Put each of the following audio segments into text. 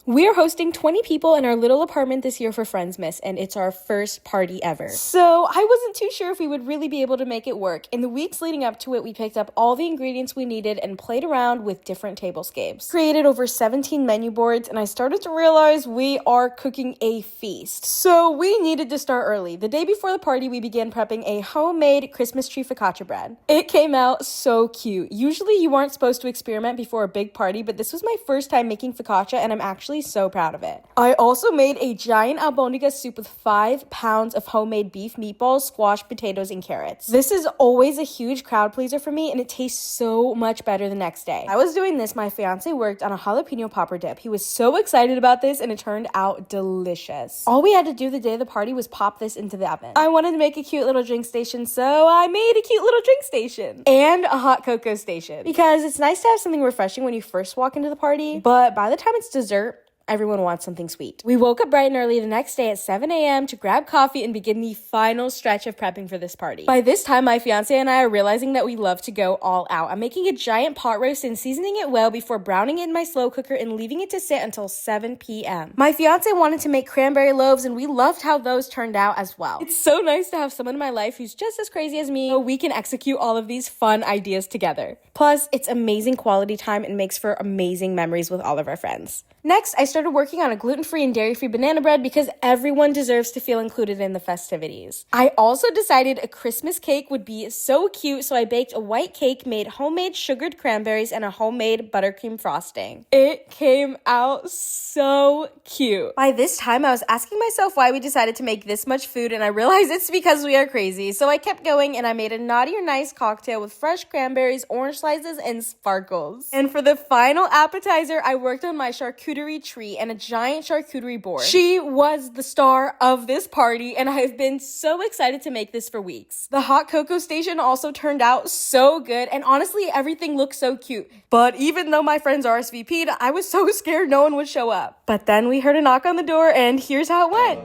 We're hosting 20 people in our little apartment this year for Friendsmas, and it's our first party ever. So I wasn't too sure if we would really be able to make it work. In the weeks leading up to it, we picked up all the ingredients we needed and played around with different tablescapes. Created over 17 menu boards, and I started to realize we are cooking a feast. So we needed to start early. The day before the party, we began prepping a homemade Christmas tree focaccia bread. It came out so cute. Usually you aren't supposed to experiment before a big party, but this was my first time making focaccia, and I'm actually so proud of it. I also made a giant albondiga soup with 5 pounds of homemade beef meatballs, squash, potatoes, and carrots. This is always a huge crowd pleaser for me, and it tastes so much better the next day. I was doing this, my fiance worked on a jalapeno popper dip. He was so excited about this, and it turned out delicious. All we had to do the day of the party was pop this into the oven. I wanted to make a cute little drink station, so I made a cute little drink station and a hot cocoa station, because it's nice to have something refreshing when you first walk into the party, but by the time it's dessert, everyone wants something sweet. We woke up bright and early the next day at 7 a.m. to grab coffee and begin the final stretch of prepping for this party. By this time, my fiance and I are realizing that we love to go all out. I'm making a giant pot roast and seasoning it well before browning it in my slow cooker and leaving it to sit until 7 p.m. My fiance wanted to make cranberry loaves, and we loved how those turned out as well. It's so nice to have someone in my life who's just as crazy as me, so we can execute all of these fun ideas together. Plus, it's amazing quality time and makes for amazing memories with all of our friends. Next, I started working on a gluten-free and dairy-free banana bread because everyone deserves to feel included in the festivities. I also decided a Christmas cake would be so cute, so I baked a white cake, made homemade sugared cranberries, and a homemade buttercream frosting. It came out so cute. By this time, I was asking myself why we decided to make this much food, and I realized it's because we are crazy. So I kept going, and I made a naughty or nice cocktail with fresh cranberries, orange slices, and sparkles. And for the final appetizer, I worked on my charcuterie tree and a giant charcuterie board. She was the star of this party, and I have been so excited to make this for weeks. The hot cocoa station also turned out so good, and honestly, everything looked so cute. But even though my friends RSVP'd, I was so scared no one would show up. But then we heard a knock on the door, and here's how it went.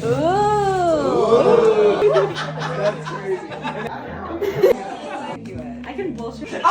Ooh. I can bullshit.